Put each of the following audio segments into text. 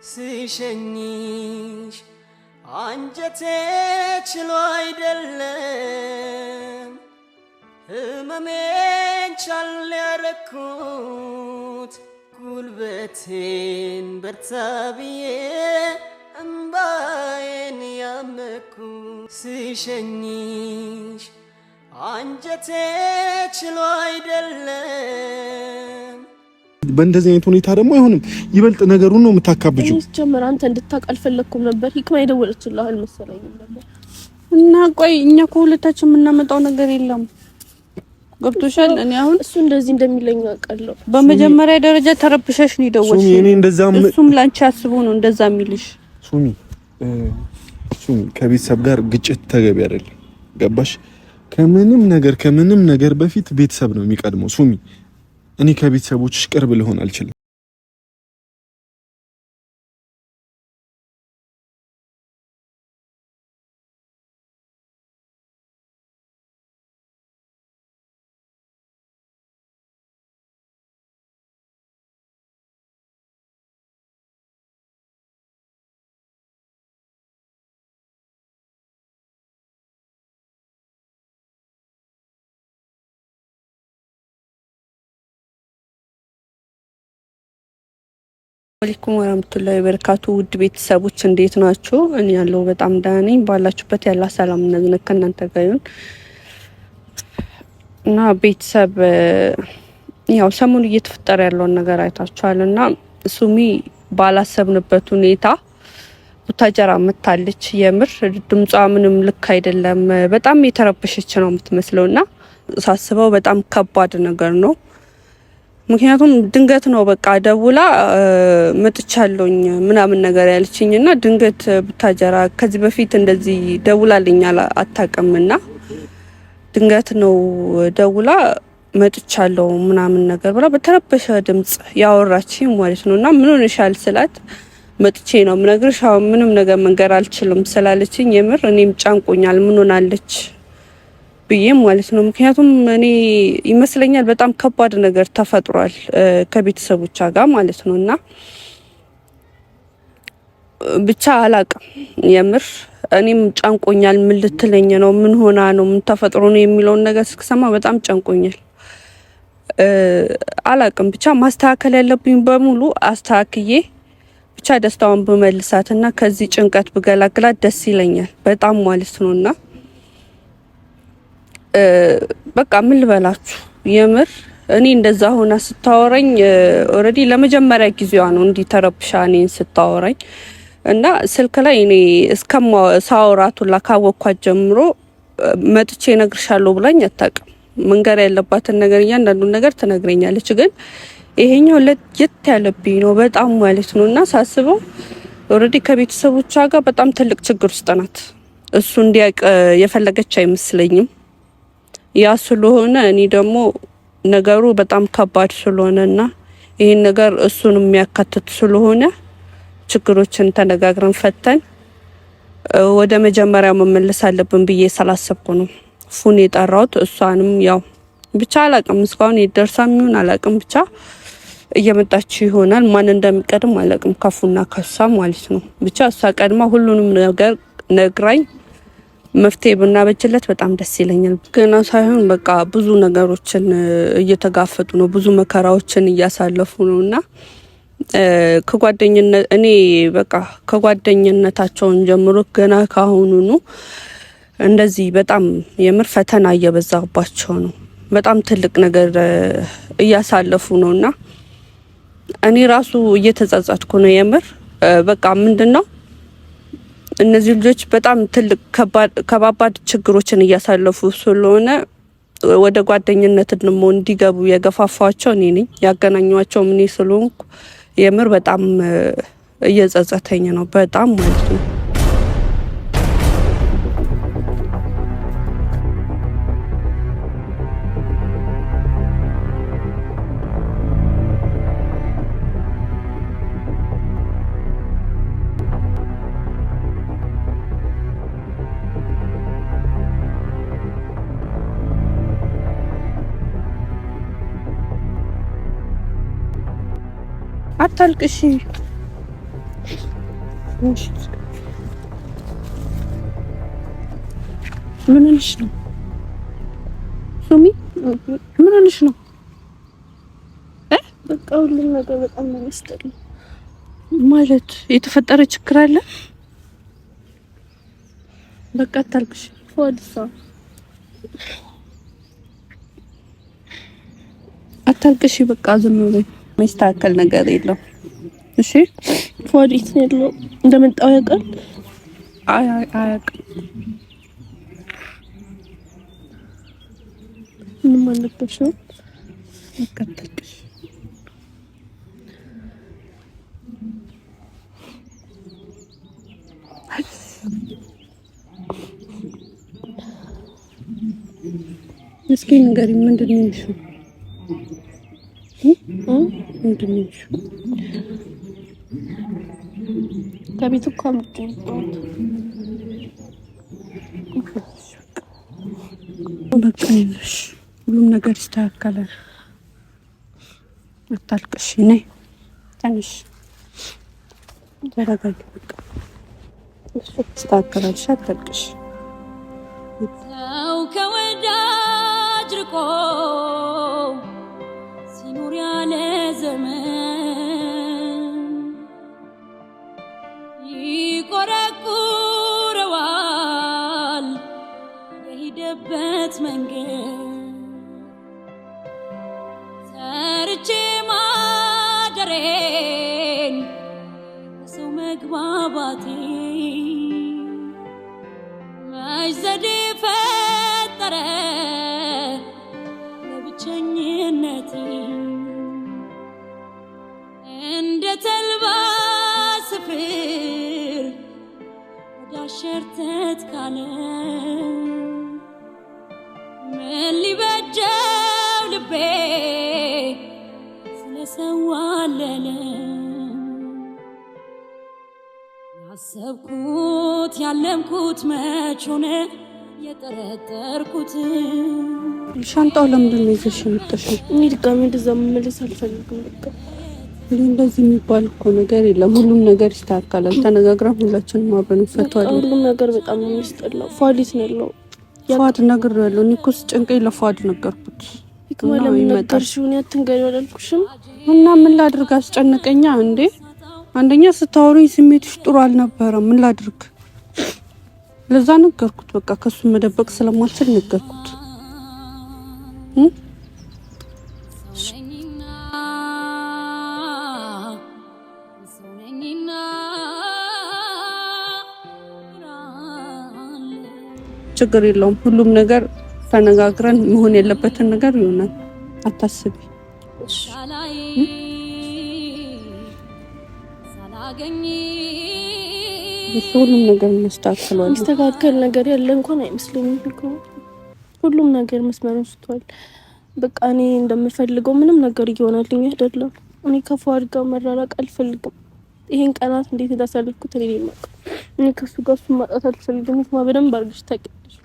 ስሸኝሽ አንጀቴ ችሎ አይደለም ህመሜን ቻል ያረኩት ጉልበቴን በርታ ብዬ እምባዬን ያመኩት ስሸኝሽ አንጀቴ ችሎ አይደለም በእንደዚህ አይነት ሁኔታ ደግሞ አይሆንም። ይበልጥ ነገሩን ነው የምታካብጂው። ጀመር አንተ እንድታውቅ አልፈለኩም ነበር። ሂክማ የደወለችልህ አልመሰለኝም ነበር። እና ቆይ እኛ ከሁለታችን የምናመጣው ነገር የለም። ገብቶሻል? እኔ አሁን እሱ እንደዚህ እንደሚለኝ አውቃለሁ። በመጀመሪያ ደረጃ ተረብሸሽ ነው የደወልሽ። እኔ እንደዛም እሱም ላንቺ አስቦ ነው እንደዛ የሚልሽ። ሱሚ ከቤተሰብ ጋር ግጭት ተገቢ አይደለም። ገባሽ? ከምንም ነገር በፊት ቤተሰብ ነው የሚቀድመው ሱሚ። እኔ ከቤተሰቦችሽ ቅርብ ልሆን አልችልም። አለይኩም ወራህመቱላሂ ወበረካቱ ውድ ቤተሰቦች እንዴት ናችሁ? እኔ ያለው በጣም ደህና ነኝ። ባላችሁበት ያላ ሰላም እና ከእናንተ ጋር ይሁን። እና ቤተሰብ ያው ሰሞኑን እየተፈጠረ ያለውን ነገር አይታችኋልና ሱሚ ባላሰብንበት ሁኔታ ቡታጀራ መታለች። የምር ድምጿ ምንም ልክ አይደለም። በጣም የተረበሸች ነው የምትመስለውና ሳስበው በጣም ከባድ ነገር ነው። ምክንያቱም ድንገት ነው በቃ ደውላ መጥቻለሁኝ ምናምን ነገር ያለችኝና ድንገት ቡታጀራ ከዚህ በፊት እንደዚህ ደውላልኝ አታውቅምና ድንገት ነው ደውላ መጥቻለሁ ምናምን ነገር ብላ በተረበሸ ድምጽ ያወራችኝ ማለት ነውና ምን ሆነሻል ስላት መጥቼ ነው ምነግርሽ ምንም ነገር መንገር አልችልም ስላለችኝ የምር እኔም ጫንቆኛል ምን ሆናለች ብዬ ማለት ነው። ምክንያቱም እኔ ይመስለኛል በጣም ከባድ ነገር ተፈጥሯል ከቤተሰቦቿ ጋር ማለት ነውና ብቻ አላቅም የምር እኔም ጫንቆኛል። ምን ልትለኝ ነው? ምን ሆና ነው? ምን ተፈጥሮ ነው የሚለውን ነገር ስሰማ በጣም ጫንቆኛል። አላቅም ብቻ ማስተካከል ያለብኝ በሙሉ አስተካክዬ ብቻ ደስታውን በመልሳትና ከዚህ ጭንቀት በገላግላት ደስ ይለኛል በጣም ማለት ነውና በቃ ምን ልበላችሁ የምር እኔ እንደዛ ሆና ስታወራኝ ኦሬዲ ለመጀመሪያ ጊዜዋ ነው እንዲህ ተረብሻ እኔን ስታወራኝ እና ስልክ ላይ እኔ ሳወራቱላ ካወኳት ጀምሮ መጥቼ እነግርሻለሁ ብላኝ አታውቅም። መንገር ያለባትን ነገር እያንዳንዱን ነገር ትነግረኛለች። ግን ይሄኛው ለየት ያለብኝ ነው በጣም ማለት ነውና ሳስበው ኦሬዲ ከቤተሰቦቿ ጋር በጣም ትልቅ ችግር ውስጥ ናት። እሱ እንዲያውቅ የፈለገች አይመስለኝም። ያ ስለሆነ እኔ ደግሞ ነገሩ በጣም ከባድ ስለሆነና ይሄን ነገር እሱን የሚያካትት ስለሆነ ችግሮችን ተነጋግረን ፈተን ወደ መጀመሪያው መመለስ አለብን ብዬ ስላሰብኩ ነው ፉን የጠራሁት። እሷንም ያው ብቻ አላቅም እስካሁን ይደርሳም ይሁን አላቅም ብቻ እየመጣች ይሆናል። ማን እንደሚቀድም አላቅም ከፉና ከሷ ማለት ነው። ብቻ እሷ ቀድማ ሁሉንም ነገር ነግራኝ መፍትሄ ብናበጅለት በጣም ደስ ይለኛል። ገና ሳይሆን በቃ ብዙ ነገሮችን እየተጋፈጡ ነው፣ ብዙ መከራዎችን እያሳለፉ ነውና ከጓደኝነት እኔ በቃ ከጓደኝነታቸውን ጀምሮ ገና ካሁኑኑ እንደዚህ በጣም የምር ፈተና እየበዛባቸው ነው። በጣም ትልቅ ነገር እያሳለፉ ነውና እኔ ራሱ እየተጸጸትኩ ነው የምር በቃ ምንድነው እነዚህ ልጆች በጣም ትልቅ ከባባድ ችግሮችን እያሳለፉ ስለሆነ ወደ ጓደኝነት ደግሞ እንዲገቡ የገፋፋቸው እኔ ነኝ፣ ያገናኟቸው እኔ ስለሆንኩ የምር በጣም እየጸጸተኝ ነው በጣም ማለት ነው። አታልቅሽ ምን ልሽ ነው ሱሚ? ምን ልሽ ነው? በቃ ሁሉም ነገር በጣም ነው የሚያስጠላው። ማለት የተፈጠረ ችግር አለ? በቃ አታልቅሽ ፎድሳ፣ አታልቅሽ። በቃ ዝም በይ። የሚስተካከል ነገር የለም። እሺ ፎዲት ነው እንደመጣው ያውቃል? አያውቅም። ምንም አልነበረም። በቃ አታልቅሽ። እስኪ ንገሪኝ፣ ምንድን ነው የሚልሽው? ምንድን ነው የሚልሽው? ከቤት እኮ አምጥቼ በቃ ይዘሽ ሁሉም ነገር ይስተካከላል። አታልቅሽ። ነይ ትንሽ ተረጋጊ። በቃ እሱ ይስተካከላል። አታልቅሽ። ሰው ከወዳጅ ርቆ ሲኖር ያለ ዘመን ይቆረቁረዋል የሄደበት መንገድ። ሰርቼ ማደሬን ሰው መግባባቴ ዘዴ ፈጠረ ለብቸኝነቴ። እንደ ተልባ ስፍር ወዳሸርተት ካለ ምን ሊበጀው ልቤ ስለሰዋለለ። ያሰብኩት ያለምኩት መች ሆነ የጠረጠርኩት። ሻንጣው ለምንድን ነው ይዘሽ የመጣሽው? እኔ ድጋሚ እንደዛ መመለስ አልፈልግም። በቃ እንደዚህ የሚባል እኮ ነገር የለም። ሁሉም ነገር ይስተካከላል። ተነጋግረን ሁላችንም አብረን እንፈታዋለን። ሁሉም ነገር በጣም ነው የሚያስጠላው። ፏዲት ነው ያለው። ፏድ ነግሬዋለሁ። እኔ እኮ ስጨንቀኝ ለፏድ ነገርኩት። ይክማ ለምን ነገርሽው? እኔ አትንገሪው አላልኩሽም? እና ምን ላድርግ? አስጨነቀኛ እንዴ። አንደኛ ስታወሩኝ ስሜትሽ ጥሩ አልነበረም። ምን ላድርግ? ለዛ ነገርኩት። በቃ ከሱ መደበቅ ስለማልችል ነገርኩት። ችግር የለውም። ሁሉም ነገር ተነጋግረን መሆን ያለበትን ነገር ይሆናል። አታስቢ። ሁሉም ነገር መስተካከል መስተካከል ነገር ያለ እንኳን አይመስለኝም። ሁሉም ነገር መስመሩን ስቷል። በቃ እኔ እንደምፈልገው ምንም ነገር እየሆነልኝ አይደለም። እኔ ከፏድ ጋር መራራቅ አልፈልግም። ይሄን ቀናት እንዴት እንዳሳለፍኩት እኔ የማውቀው። እኔ ከሱ ጋር እሱን ማጣት አልፈልግም። በደንብ አድርገሽ ታውቂያለሽ።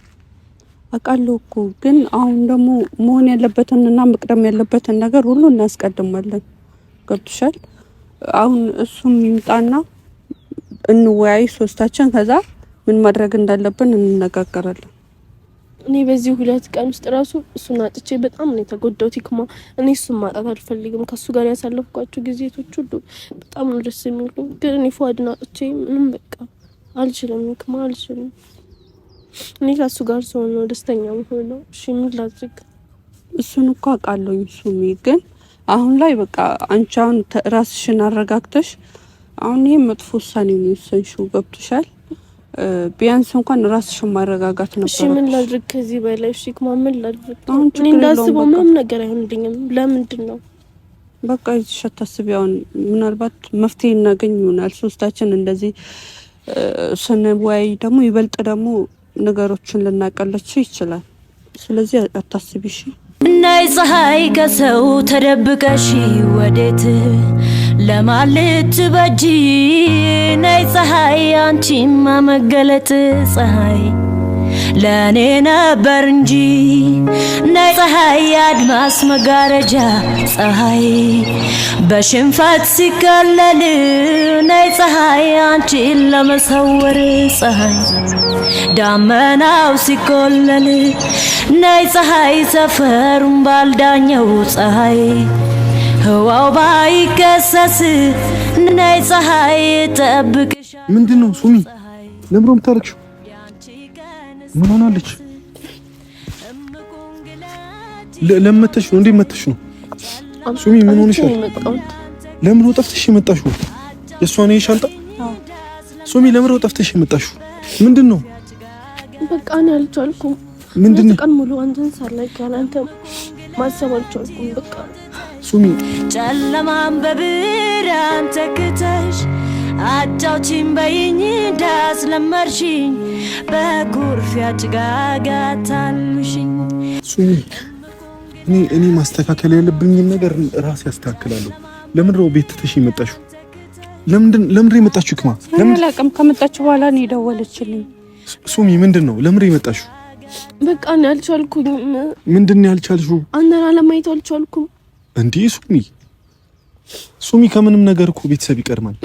አውቃለሁ እኮ ግን አሁን ደግሞ መሆን ያለበትንና መቅደም ያለበትን ነገር ሁሉ እናስቀድማለን። ገብቶሻል? አሁን እሱም ይምጣና እንወያይ ሶስታችን። ከዛ ምን ማድረግ እንዳለብን እንነጋገራለን። እኔ በዚህ 2 ቀን ውስጥ ራሱ እሱን አጥቼ በጣም ነው የተጎዳሁት። ይክማ እኔ እሱን ማጣት አልፈልግም። ከሱ ጋር ያሳለፍኳቸው ጊዜቶች ሁሉ በጣም ነው ደስ የሚሉኝ። ግን እኔ ፏድን አጥቼ ምንም በቃ አልችልም። ይክማ አልችልም። እኔ ከሱ ጋር ስሆን ነው ደስተኛ የምሆነው። እሺ ምን ላድርግ? እሱን እኮ አውቃለሁ። እሱም ግን አሁን ላይ በቃ አንቺ አሁን ራስሽን አረጋግተሽ አሁን ይሄ መጥፎ ውሳኔ ነው የወሰንሽው። ገብቶሻል? ቢያንስ እንኳን ራስሽን ማረጋጋት ነበር። እሺ ምን ላድርግ ከዚህ በላይ? እሺ ይክማ ምን ላድርግ? እኔ እንዳስበው ምንም ነገር አይሆንልኝም። ለምንድን ነው በቃ ይዘሽ አታስቢ። አሁን ምናልባት መፍትሄ እናገኝ ይሆናል። ሶስታችን እንደዚህ ስንወያይ ደግሞ ይበልጥ ደግሞ ነገሮችን ልናቀለችው ይችላል። ስለዚህ አታስቢ እሺ። እናይ ፀሐይ ከሰው ተደብቀሽ ወዴት ለማለት በጂ ናይ ፀሐይ አንቺማ መገለጥ ፀሐይ ለኔ ነበር እንጂ ነይ ፀሐይ አድማስ መጋረጃ ፀሐይ በሽንፈት ሲከለል ነይ ፀሐይ አንቺን ለመሰወር ፀሐይ ዳመናው ሲቆለል ነይ ፀሐይ ሰፈሩን ባልዳኘው ፀሐይ ህዋው ባይከሰስ ነይ ፀሐይ ጠብቅሽ ምንድነው ሱሚ ለምሮም ታረክሽ ምን ሆናለች ለምተሽ ነው እንዴ መተሽ ነው ሱሚ ምን ሆነሽ ለምን ወጣፍተሽ የመጣሽው የሷን ይሻልጣ ሱሚ ለምን ወጣፍተሽ የመጣሽው ምንድነው በቃ ነው ያልቻልኩም ምንድነው ቀን ሙሉ አንተን ሳላይክ ያላንተ ማሰብ አልቻልኩም በቃ ሱሚ ጨለማን በብርሃን ተክተሽ አጫውቺኝ በይኝ እንዳስለመድሽኝ በኩርፊያ ጭጋጋታልሽኝ ሱሚ እኔ ማስተካከል ያለብኝ ነገር ራስ ያስተካክላለሁ ለምን ነው ቤት ተሽ የመጣሽው ለምን የመጣችው ክማ ለምን አላውቅም ከመጣችሁ በኋላ ነው የደወለችልኝ ሱሚ ምንድነው ለምን የመጣሽው በቃ ነው ያልቻልኩኝ ምንድነው ያልቻልሽው አንተን አለማየት አልቻልኩም እንዴ ሱሚ ከምንም ነገር እኮ ቤተሰብ ይቀርማል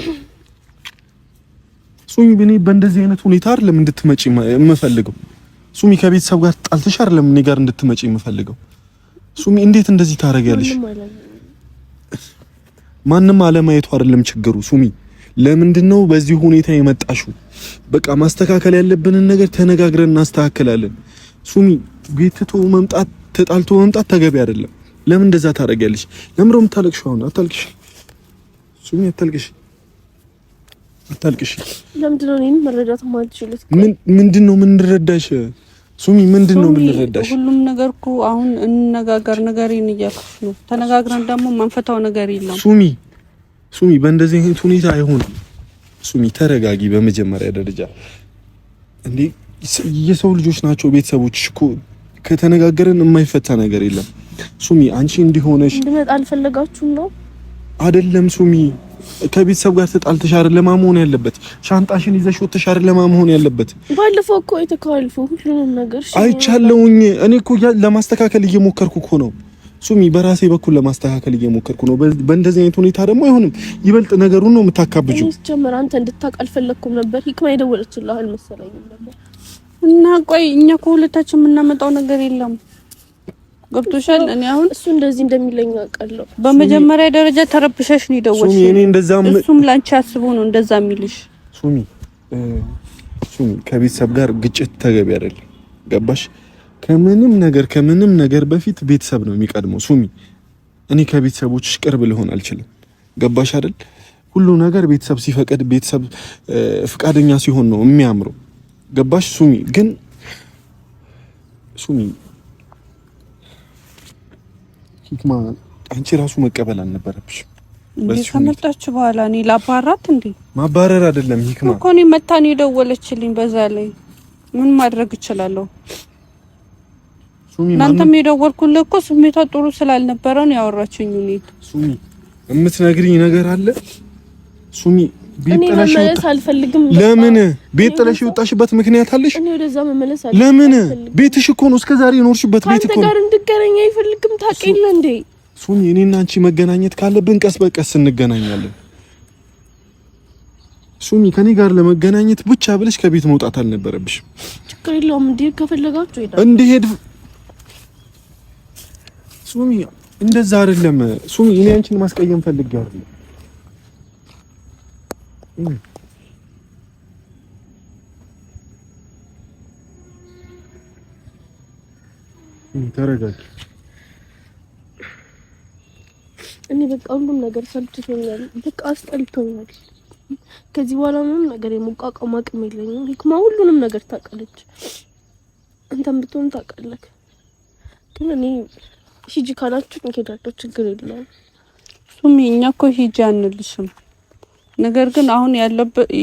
ሱሚ በኔ በእንደዚህ አይነት ሁኔታ አይደለም እንድትመጪ የምፈልገው ሱሚ ከቤተሰብ ጋር ጣልተሽ አይደለም እኔ ጋር እንድትመጪ የምፈልገው ሱሚ እንዴት እንደዚህ ታረጋለሽ ማንንም አለማየቱ አይደለም ችግሩ ሱሚ ለምንድነው በዚህ ሁኔታ የመጣሽው በቃ ማስተካከል ያለብንን ነገር ተነጋግረን እናስተካክላለን ሱሚ ቤትቶ መምጣት ተጣልቶ መምጣት ተገቢ አይደለም ለምን እንደዛ ታረጋለሽ ለምሮም ታለቅሽው አሁን አታልቅሽ ሱሚ አታልቅሽ ለምንድነው እኔን መረዳት ማልችልስ ምንድነው ምን እንረዳሽ ሱሚ ምንድነው ምን እንረዳሽ ሁሉም ነገር እኮ አሁን እንነጋገር ነገርን እያልኩሽ ነው ተነጋግረን ደግሞ ማንፈታው ነገር የለም ሱሚ በእንደዚህ አይነት ሁኔታ አይሆንም ሱሚ ተረጋጊ በመጀመሪያ ደረጃ እንዴ የሰው ልጆች ናቸው ቤተሰቦችሽ እኮ ከተነጋገረን የማይፈታ ነገር የለም ሱሚ አንቺ እንዲሆነሽ እንድመጣ አልፈለጋችሁም ነው አይደለም ሱሚ ከቤተሰብ ጋር ተጣልተሽ አይደለም መሆን ያለበት ሻንጣሽን ይዘሽ ወጥተሽ አይደለም መሆን ያለበት ባለፈው እኮ የተካልፉ ሁሉንም ነገር አይቻለውኝ እኔ እኮ ለማስተካከል እየሞከርኩ እኮ ነው ሱሚ በራሴ በኩል ለማስተካከል እየሞከርኩ ነው በእንደዚህ አይነት ሁኔታ ደግሞ አይሆንም ይበልጥ ነገሩን ነው የምታካብጂው ጀመር አንተ እንድታውቅ አልፈለኩም ነበር ሂክማ የደወለችልህ አልመሰለኝም ነበር እና ቆይ እኛ ከሁለታችን የምናመጣው ነገር የለም ገብቶሻል እኔ አሁን እሱ እንደዚህ እንደሚለኝ አውቃለሁ በመጀመሪያ ደረጃ ተረብሸሽ ነው የደወልሽ ሱሚ እኔ እንደዛም እሱም ላንቺ አስቦ ነው እንደዛ የሚልሽ ሱሚ ከቤተሰብ ጋር ግጭት ተገቢ አይደለም ገባሽ ከምንም ነገር በፊት ቤተሰብ ነው የሚቀድመው ሱሚ እኔ ከቤተሰቦችሽ ቅርብ ልሆን አልችልም ገባሽ አይደል ሁሉ ነገር ቤተሰብ ሲፈቅድ ቤተሰብ ፍቃደኛ ሲሆን ነው የሚያምረው ገባሽ ሱሚ ግን ሱሚ ሂክማ አንቺ ራሱ መቀበል አልነበረብሽ ከመጣች በኋላ እኔ ላባራት እንዴ ማባረር አይደለም ሂክማ እኮ እኔ መታን የደወለችልኝ በዛ ላይ ምን ማድረግ እችላለሁ ሱሚ እናንተም የደወልኩልህ እኮ ስሜቷ ጥሩ ስላልነበረ ነው ያወራችኝ ሱሚ የምትነግሪኝ ነገር አለ ሱሚ ቤት ጥለሽ አልፈልግም ለምን ቤት ጥለሽ ወጣሽበት ምክንያት አለሽ እኔ ወደዛ መመለስ አልፈልግም ለምን ቤትሽ እኮ ነው እስከዛሬ የኖርሽበት ቤት እኮ አንተ ጋር እንድገናኝ አይፈልግም ታውቂኝ እንዴ ሱሚ እኔና አንቺ መገናኘት ካለብን ቀስ በቀስ እንገናኛለን ሱሚ ከኔ ጋር ለመገናኘት ብቻ ብለሽ ከቤት መውጣት አልነበረብሽም ችግር የለውም እንዴ ከፈለጋችሁ ሄዳ እንዴ ሱሚ እንደዛ አይደለም ሱሚ እኔ አንቺን ማስቀየም ፈልጌ አይደለም ተረጋጊ እኔ በቃ ሁሉም ነገር ሰልችቶኛል በቃ አስጠልቶኛል ከዚህ በኋላ ምንም ነገር የመቋቋም አቅም የለኝም ሂክማ ሁሉንም ነገር ታውቃለች አንተም ብትሆን ታውቃለህ ግን እኔ ሂጂ ካላችሁ እንሄዳለሁ ችግር የለውም ሱሚ እኛ እኮ ሂጂ አንልሽም ነገር ግን አሁን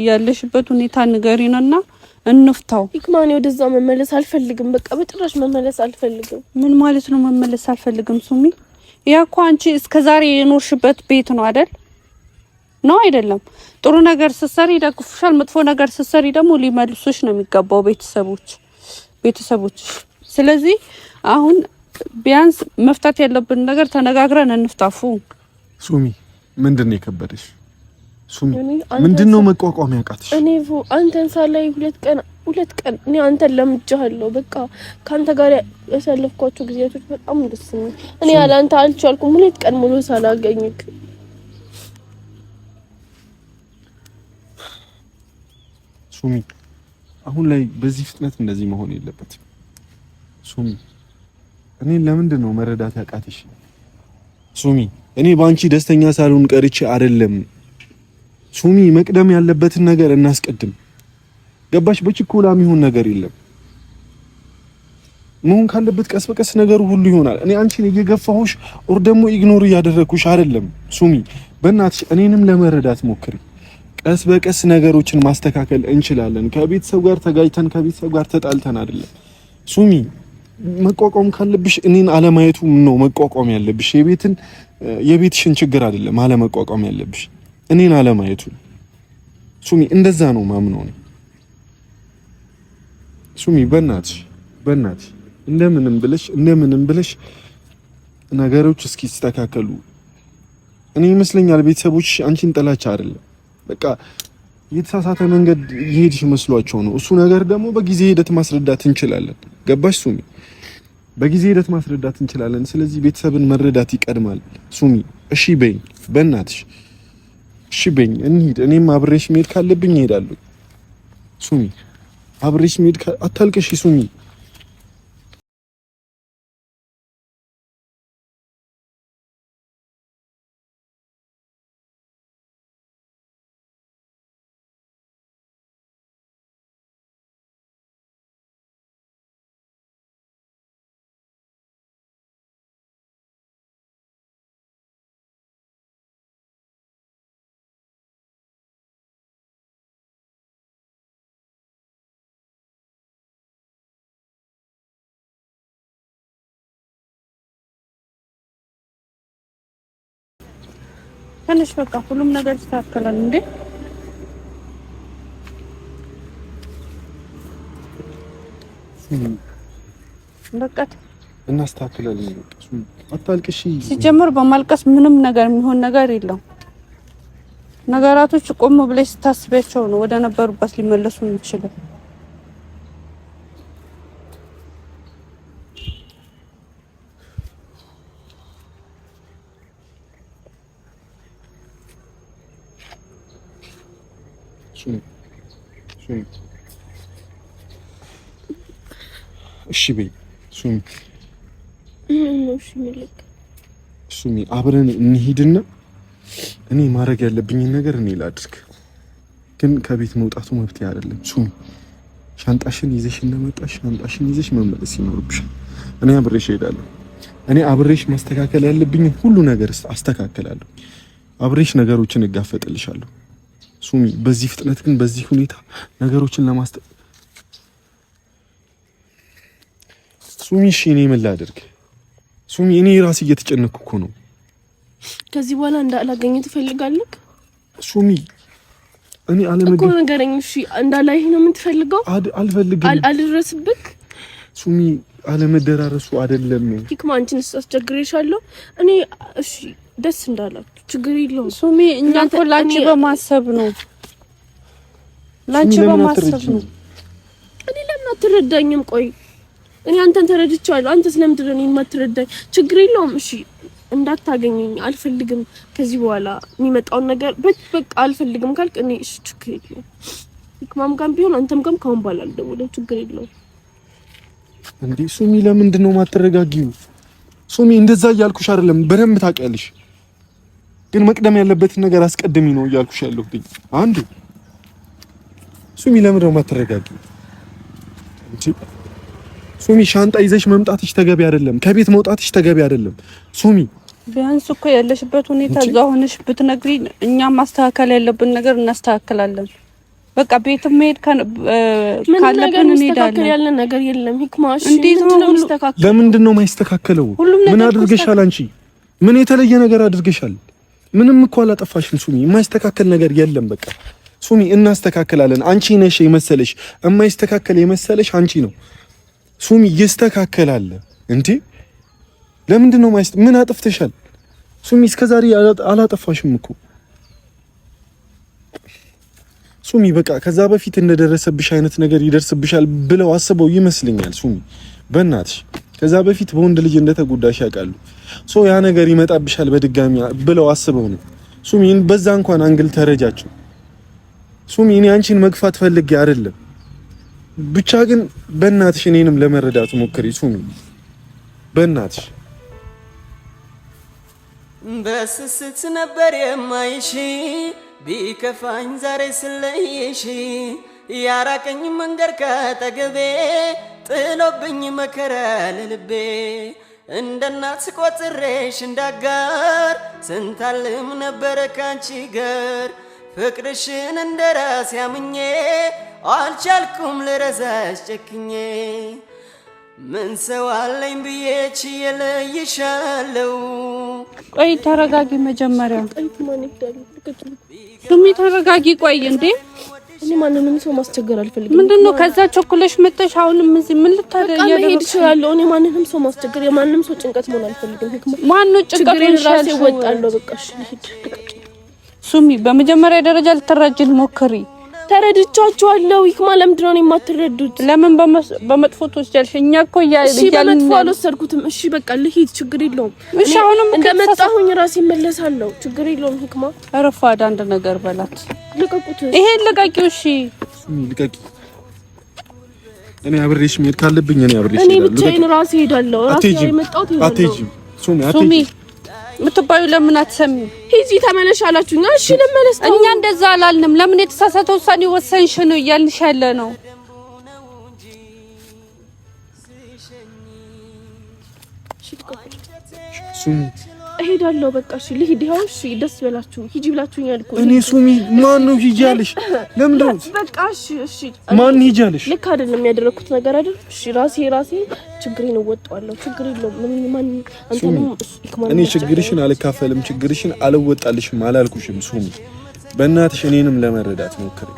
ያለሽበት ሁኔታ ንገሪንና እንፍታው ሂክማ እኔ ወደዛ መመለስ አልፈልግም በቃ በጭራሽ መመለስ አልፈልግም ምን ማለት ነው መመለስ አልፈልግም ሱሚ ያ እኮ አንቺ እስከዛሬ የኖርሽበት ቤት ነው አይደል ነው አይደለም ጥሩ ነገር ስትሰሪ ይደግፉሻል መጥፎ ነገር ስትሰሪ ደግሞ ሊመልሱሽ ነው የሚገባው ቤተሰቦች ቤተሰቦችሽ። ስለዚህ አሁን ቢያንስ መፍታት ያለብን ነገር ተነጋግረን እንፍታፉ። ሱሚ ምንድነው የከበደሽ? ሱሚ ምንድነው መቋቋም ያቃተሽ? እኔ አንተን ሳላይ ሁለት ቀን እኔ አንተን ለምጃለሁ። በቃ ካንተ ጋር ያሳለፍኳቸው ጊዜያቶች በጣም ደስ የሚል እኔ ያለ አንተ አልቻልኩም። 2 ቀን ሙሉ ሳላገኝክ ሱሚ አሁን ላይ በዚህ ፍጥነት እንደዚህ መሆን የለበትም። ሱሚ እኔ ለምንድን ነው መረዳት ያቃተሽ? ሱሚ እኔ ባንቺ ደስተኛ ሳልሆን ቀርቼ አይደለም። ሱሚ መቅደም ያለበትን ነገር እናስቀድም። ገባሽ? በችኮላ የሚሆን ነገር የለም። መሆን ካለበት ቀስ በቀስ ነገሩ ሁሉ ይሆናል። እኔ አንቺን እየገፋሁሽ ኦር ደግሞ ኢግኖር እያደረኩሽ አይደለም። ሱሚ በእናትሽ እኔንም ለመረዳት ሞክሪ። ቀስ በቀስ ነገሮችን ማስተካከል እንችላለን። ከቤተሰብ ጋር ተጋጭተን ከቤተሰብ ጋር ተጣልተን አይደለም። ሱሚ መቋቋም ካለብሽ እኔን አለማየቱ ነው መቋቋም ያለብሽ። የቤትሽን ችግር አይደለም አለመቋቋም ያለብሽ እኔን አለማየቱ። ሱሚ እንደዛ ነው ማምነው ነው። ሱሚ በእናትሽ እንደምንም ብለሽ ነገሮች እስኪስተካከሉ እኔ ይመስለኛል ቤተሰቦች አንቺን ጥላቻ አይደለም በቃ የተሳሳተ መንገድ ይሄድሽ መስሏቸው ነው። እሱ ነገር ደግሞ በጊዜ ሂደት ማስረዳት እንችላለን። ገባሽ ሱሚ? በጊዜ ሂደት ማስረዳት እንችላለን። ስለዚህ ቤተሰብን መረዳት ይቀድማል። ሱሚ እሺ በይኝ፣ በእናትሽ እሺ በይኝ፣ እንሂድ። እኔም አብሬሽ መሄድ ካለብኝ እሄዳለሁ። ሱሚ አብሬሽ መሄድ አታልቅሽ ሱሚ። ትንሽ በቃ ሁሉም ነገር ይስተካከላል እንዴ? በቃ እናስተካክላለን። አታልቅሽ። ሲጀምር በማልቀስ ምንም ነገር የሚሆን ነገር የለም። ነገራቶች ቆም ብለሽ ስታስቢያቸው ነው ወደ ነበሩበት ሊመለሱ የሚችለው። እሺ በይ ሱሚ አብረን እንሂድና እኔ ማድረግ ያለብኝን ነገር እኔ ላድርግ። ግን ከቤት መውጣቱ መፍትሄ አይደለም ሱሚ። ሻንጣሽን ይዘሽ እንደመጣሽ ሻንጣሽን ይዘሽ መመለስ ይኖርብሻል። እኔ አብሬሽ እሄዳለሁ። እኔ አብሬሽ ማስተካከል ያለብኝን ሁሉ ነገር አስተካክላለሁ። አብሬሽ ነገሮችን እጋፈጥልሻለሁ ሱሚ። በዚህ ፍጥነት ግን በዚህ ሁኔታ ነገሮችን ሱሚ እሺ እኔ ምን ላድርግ ሱሚ? እኔ ራሴ እየተጨነቅኩ እኮ ነው። ከዚህ በኋላ እንዳላገኝ ትፈልጋለህ ሱሚ? እኔ እኮ ነገረኝ። እሺ እንዳላይህ ነው የምትፈልገው? አልፈልግም። አልደረስብክ ሱሚ። አለመደራረሱ አይደለም ሂክማ፣ አንቺን አስቸግሬሻለሁ እኔ። እሺ ደስ እንዳላችሁ ችግር የለውም ሱሚ። እኛ እኮ ላንቺ በማሰብ ነው ላንቺ በማሰብ ነው። እኔ ለምን አትረዳኝም? ቆይ እኔ አንተን ተረድቻለሁ። አንተ ስለምንድን ነው የማትረዳኝ? ችግር የለውም እሺ። እንዳታገኘኝ አልፈልግም። ከዚህ በኋላ የሚመጣውን ነገር በቃ አልፈልግም ካልክ እኔ እሺ ችግር የለውም። ሂክማም ጋርም ቢሆን አንተም ጋርም ካሁን በኋላ አልደውልም። ችግር የለውም። እንዴ ሱሚ ለምንድን ነው የማትረጋጊው? ሱሚ እንደዛ እያልኩሽ አይደለም፣ በደንብ ታውቂያለሽ። ግን መቅደም ያለበትን ነገር አስቀድሚ ነው እያልኩሽ ያለሁት። አንዱ ሱሚ ለምንድን ነው የማትረጋጊው? ሱሚ ሻንጣ ይዘሽ መምጣትሽ ተገቢ አይደለም። ከቤት መውጣትሽ ተገቢ አይደለም ሱሚ። ቢያንስ እኮ ያለሽበት ሁኔታ እዛ ሆነሽ ብትነግሪ እኛም ማስተካከል ያለብን ነገር እናስተካክላለን። በቃ ቤት መሄድ ካለብን እንሄዳለን። ያለ ነገር የለም ሂክማሽ። ለምንድን ነው የማይስተካከለው? ምን አድርገሻል አንቺ? ምን የተለየ ነገር አድርገሻል? ምንም እኮ አላጠፋሽም ሱሚ። የማይስተካከል ነገር የለም። በቃ ሱሚ እናስተካክላለን። አንቺ ነሽ የመሰለሽ፣ የማይስተካከል የመሰለሽ አንቺ ነው። ሱሚ ይስተካከላል እንዴ? ለምንድን ነው ምን አጥፍተሻል ሱሚ? እስከዛሬ አላጠፋሽም እኮ ሱሚ። በቃ ከዛ በፊት እንደደረሰብሽ አይነት ነገር ይደርስብሻል ብለው አስበው ይመስልኛል ሱሚ። በእናትሽ ከዛ በፊት በወንድ ልጅ እንደተጎዳሽ ያውቃሉ። ያ ነገር ይመጣብሻል በድጋሚ ብለው አስበው ነው ሱሚ። በዛ እንኳን አንግል ተረጃቸው ሱሚ። እኔ አንቺን መግፋት ፈልጌ አይደለም፣ ብቻ ግን በእናትሽ እኔንም ለመረዳት ሞክሪ ሱሚ፣ በእናትሽ። በስስት ነበር የማይሽ ቢከፋኝ ዛሬ ስለይሽ ያራቀኝ መንገድ ካጠገቤ ጥሎብኝ መከራ ለልቤ እንደ እናት ቆጥሬሽ እንዳጋር ስንታልም ነበረ ካንቺ ጋር ፍቅርሽን እንደራስ ያምኜ አልቻልኩም ልረሳሽ ጨክኜ ምን ሰው አለኝ ብዬ ችዬ ለይሻለው። ቆይ ተረጋጊ መጀመሪያ ሱሚ ተረጋጊ። ቆይ እንዴ እኔ ማንንም ሰው ማስቸገር አልፈልግም። ምንድነው ከዛ ቸኩለሽ መተሽ አሁንም እዚህ ምን ልታደርጊ ያለሽ? እኔ ማንንም ሰው ማስቸገር የማንንም ሰው ጭንቀት መሆን አልፈልግም። ማን ነው ጭንቀቱን ራሴ ወጣለሁ። በቃ እሺ ልሂድ። ሱሚ በመጀመሪያ ደረጃ ልትረጅን ሞክሪ። ተረድቻችኋለሁ። ይክማ ለምንድን ነው የማትረዱት? ለምን በመጥፎ ትወስጃለሽ? እኛ እኮ እሺ በመጥፎ አልወሰድኩትም። እሺ በቃ ልሂድ፣ ችግር የለውም። እሺ አሁንም እንደመጣሁኝ ራሴ እመለሳለሁ፣ ችግር የለውም። ይክማ ረፋድ አንድ ነገር በላት። ልቀቁት። ይሄን ልቀቂው። እሺ ልቀቂ። እኔ አብሬሽ መሄድ ካለብኝ እኔ አብሬሽ እኔ ብቻዬን ራሴ ሄዳለሁ። ራሴ የመጣሁት ይሄዳለሁ። አትሄጂም ሱሚ ምትባዩ ለምን አትሰሚው? ሂጂ ተመለሽ አላችሁኝ። እሺ ልመለስ። እኛ እንደዛ አላልንም። ለምን የተሳሳተ ውሳኔ ወሰንሽ ነው እያልሽ ያለ ነው። ሱሚ እሄዳለሁ። በቃ እሺ ልሂድ። ይኸው እሺ ደስ ይበላችሁ። ሂጂ ብላችሁኛል እኮ። እኔ ሱሚ ማን ነው ሂጂ ያለሽ? ለምን ነው? በቃ እሺ ማን ሂጂ ያለሽ? ልክ አይደለም ያደረኩት ነገር አይደል? እሺ ራሴ ችግሬን እወጣዋለሁ። ችግር የለውም። ማን አንተንም እኔ ችግርሽን አልካፈልም፣ ችግርሽን አልወጣልሽም አላልኩሽም ሱሚ። በእናትሽ እኔንም ለመረዳት ሞክሪ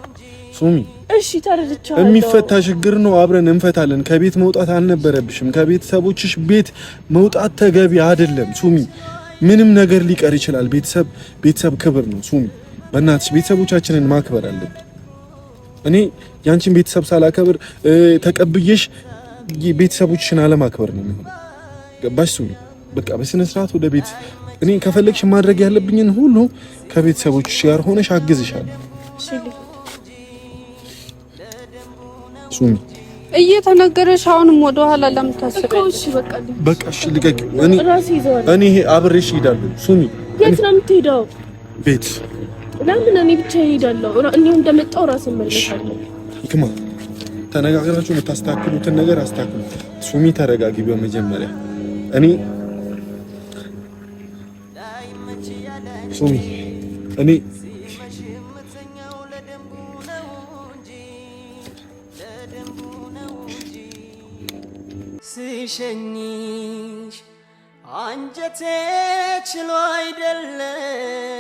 ሱሚ። እሺ ተረድቻለሁ። የሚፈታ ችግር ነው፣ አብረን እንፈታለን። ከቤት መውጣት አልነበረብሽም። ከቤተሰቦችሽ ቤት መውጣት ተገቢ አይደለም ሱሚ። ምንም ነገር ሊቀር ይችላል። ቤተሰብ ክብር ነው ሱሚ። በእናትሽ ቤተሰቦቻችንን ማክበር አለብን። እኔ ያንቺን ቤተሰብ ሳላከብር ተቀብዬሽ ቤተሰቦችሽን አለማክበር ነው የሚሆነው። ገባሽ ሱሚ? በቃ በስነ ስርዓት ወደ ቤት። እኔ ከፈለግሽ ማድረግ ያለብኝን ሁሉ ከቤተሰቦችሽ ጋር ሆነሽ አግዝሻለሁ ሱሚ። እየተነገረሽ አሁንም ወደ ኋላ ለምን ታስቢያለሽ? በቃ እሺ ልቀቂው። እኔ አብሬሽ እሄዳለሁ ሱሚ። የት ነው የምትሄደው? ቤት። ለምን? እኔ ብቻ እሄዳለሁ። እኔው እንደመጣው ራሴ እመለሳለሁ። ይክማ ተነጋግራችሁ የምታስተካክሉትን ነገር አስተካክሉ። ሱሚ ተረጋጊ በመጀመሪያ። ሱሚ ስሸኝሽ አንጀቴ ችሎ አይደለም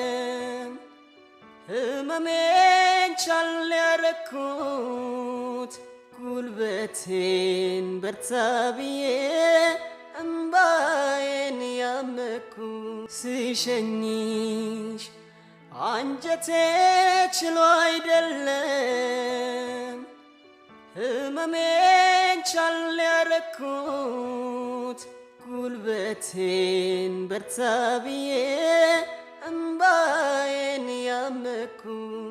ህመሜን ቻል ያረኩት ጉልበቴን በርታ ብዬ እምባዬን ያመኩት ስሸኝሽ አንጀቴ ችሎ አይደለም ህመሜን ቻል ያረኩት ጉልበቴን በርታ ብዬ እምባዬን ያመኩት